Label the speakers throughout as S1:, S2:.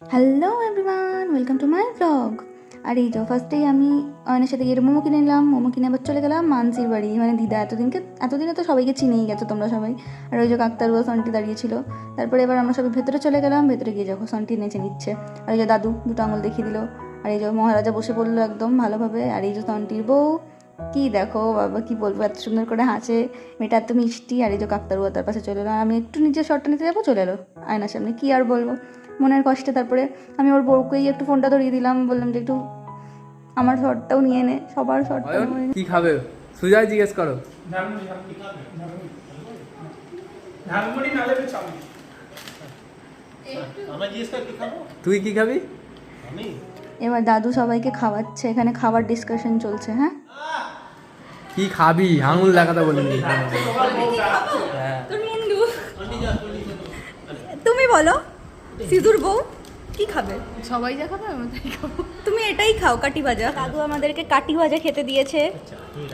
S1: Hello everyone, welcome to my blog. আর এই তো ফার্স্টেই আমি অয়নের সাথে গিয়ে মোমো কিনে নিলাম। মোমো কিনে আবার চলে গেলাম মানসির বাড়ি, মানে দিদা। এতদিনে তো সবাইকে চিনেই গেছো তোমরা সবাই। আর ওই যে কাকতারুয়া সন্টি দাঁড়িয়েছিল। তারপরে এবার আমরা সবাই ভেতরে চলে গেলাম। ভেতরে গিয়ে যখন সন্টি নেচে নিচ্ছে, আর এই যে দাদু দুটো আঙুল দেখিয়ে দিল। আর এই যে মহারাজা বসে পড়লো একদম ভালোভাবে। আর এই যে সন্টির বউ, কি দেখো বাবা, কি বলবো, এত সুন্দর করে হাসে, মেয়েটা এত মিষ্টি। আর এই যে কাকতারুয়া তার পাশে চলে এলো। আর আমি একটু নিজের শটটা নিতে যাবো, চলে এলো আয়নার সামনে। কি আর বলবো মনের কষ্টে। তারপরে আমি ওর বউকেই একটু ফোনটা ধরিয়ে দিলাম, বললাম যে একটু আমার শটটাও নিয়ে নে, সবার শটটা।
S2: কি খাবে সুজয় জিজ্ঞেস করো। তুই কি খাবি?
S1: এবার দাদু সবাইকে খাওয়াচ্ছে, এখানে খাবার ডিসকাশন চলছে। হ্যাঁ,
S2: কি খাবি আঙুল দেখাতে বলিনি।
S1: তুমি বলো সিধুর বউ কি খাবে?
S3: সবাই যা খাবে আমি তাই খাবো।
S1: তুমি এটাই খাও, কাটি ভাজা। দাদু আমাদেরকে কাটি ভাজা খেতে দিয়েছে,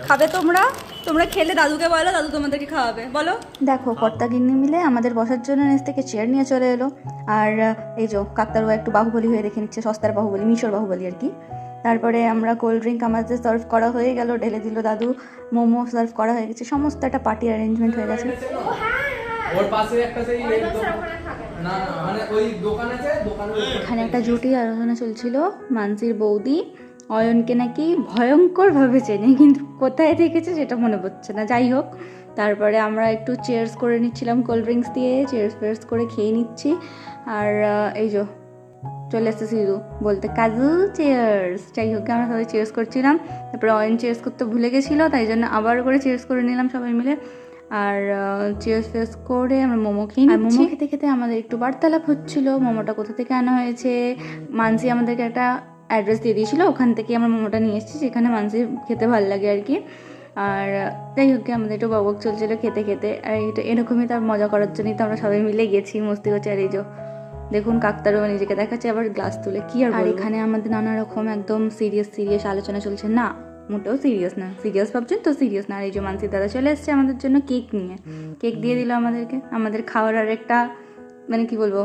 S1: খাবে তোমরা? তোমরা খেলে দাদুকে বলো, দাদু তোমাদেরকে খাওয়াবে। বলো। দেখো কর্তা গিন্নি মিলে আমাদের বসার জন্য নিচ থেকে চেয়ার নিয়ে চলে এলো। আর এই যে কাকতারুয়া একটু বাহুবলী হয়ে দেখে নিচ্ছে, সস্তার বাহুবলী, মিশর বাহুবলী আর কি। তারপরে আমরা কোল্ড ড্রিঙ্ক আমাদের সার্ভ করা হয়ে গেল, ঢেলে দিল দাদু। মোমো সার্ভ করা হয়ে গেছে, সমস্ত একটা পার্টি অ্যারেঞ্জমেন্ট হয়ে গেছে।
S2: ওর পাশে একটা সেই না মানে ওই দোকান আছে, দোকানে
S1: এখানে একটা জুটি আলোচনা চলছিল। মানসির বৌদি অয়নকে নাকি ভয়ঙ্করভাবে চেনে, কিন্তু কোথায় দেখেছে সেটা মনে পড়ছে না। যাই হোক, তারপরে আমরা একটু চেয়ার্স করে নিচ্ছিলাম কোল্ড ড্রিঙ্কস দিয়ে, চেয়ার্স করে খেয়ে নিচ্ছি। আর এই যে চলে এসেছে সিধু বলতে কাজু চেয়ার্স। যাই হোক, আমরা সবাই চেয়ার্স করছিলাম। তারপরে অয়ন চেয়ার্স করতে ভুলে গেছিলো, তাই জন্য আবার করে চেয়ার্স করে নিলাম সবাই মিলে। আর চেয়ার্স করে আমরা মোমো খেয়ে নিচ্ছি। মোমো খেতে খেতে আমাদের একটু বার্তালাপ হচ্ছিল, মোমোটা কোথা থেকে আনা হয়েছে। মানসি আমাদেরকে একটা অ্যাড্রেস দিয়ে দিয়েছিল, ওখান থেকে আমরা মোমোটা নিয়ে এসেছি, যেখানে মানসি খেতে ভালো লাগে আর কি। আর যাই হোক, আমাদের একটু বকবক চলছিল খেতে খেতে। আর এটা এরকমই তার মজা করার জন্যই তো আমরা সবাই মিলে গেছি, মস্তি করছি। আর এই যে দেখুন কাকতারুয়া নিজেকে দেখাচ্ছে আবার গ্লাস তুলে, কি আর এখানে আমাদের নানা রকম একদম সিরিয়াস আলোচনা চলছে। না, মোটেও সিরিয়াস না। সিরিয়াস ভাবছেন তো সিরিয়াস না। আর এই যে মানসি দাদা চলে এসছে আমাদের জন্য কেক নিয়ে, কেক দিয়ে দিল আমাদেরকে। আমাদের খাওয়ার আর একটা মানে কি বলবো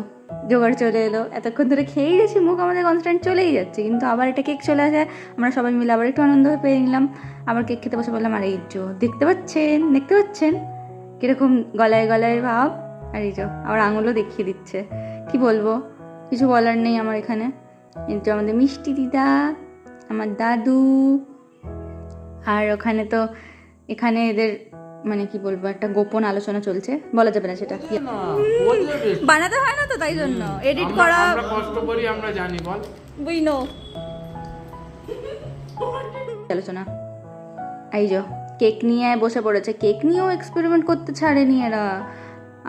S1: জোগাড় চলে এলো। এতক্ষণ ধরে খেয়েই গেছি, মুখ আমাদের কনস্ট্যান্ট চলেই যাচ্ছে, কিন্তু আবার একটা কেক চলে আসে। আমরা সবাই মিলে আবার একটু আনন্দ পেয়ে নিলাম। আবার কেক খেতে বসে বললাম, আর এই যে দেখতে পাচ্ছেন কিরকম গলায় গলায় ভাব। আর এই যে আবার আঙুলও দেখিয়ে দিচ্ছে। কি বলবো, কিছু বলার নেই আমার এখানে। এই যে আমাদের মিষ্টি দিদা, আমার দাদু। আর ওখানে তো এখানে এদের মানে কি বলবো একটা গোপন আলোচনা চলছে, বলা যাবে না সেটা। বানাতে হয় না তো, তাই জন্য এডিট করা।
S2: আমরা কষ্ট করি, আমরা জানি, বল
S1: উই নো আলোচনা। এই যে কেক নিয়ে বসে পড়েছে, কেক নিয়েও এক্সপেরিমেন্ট করতে ছাড়েনি এরা।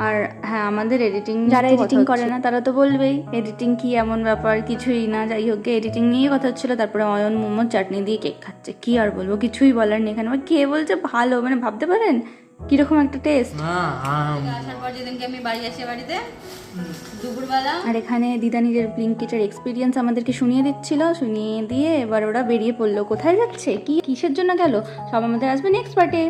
S1: আর হ্যাঁ, আমাদের এডিটিং, যারা এডিটিং করে না তারা তো বলবেই এডিটিং কি এমন ব্যাপার, কিছুই না। যাই হোক, এডিটিং নিয়েই কথা হচ্ছিলো। তারপরে অয়ন মোমোর চাটনি দিয়ে কেক খাচ্ছে, কি আর বলবো, কিছুই বলার নেই এখানে। কে বলছে ভালো, মানে ভাবতে পারেন কিরকম একটা টেস্ট।
S3: আসার পর যেদিনকে আমি বাড়ি আসি, বাড়িতে দুপুরবেলা,
S1: আর এখানে দিদা নিজের ব্লিঙ্কিটের এক্সপিরিয়েন্স আমাদেরকে শুনিয়ে দিচ্ছিল, শুনিয়ে দিয়ে এবার ওরা বেরিয়ে পড়লো। কোথায় যাচ্ছে, কিসের জন্য গেল, সব আমাদের আসবে নেক্সট পার্টে।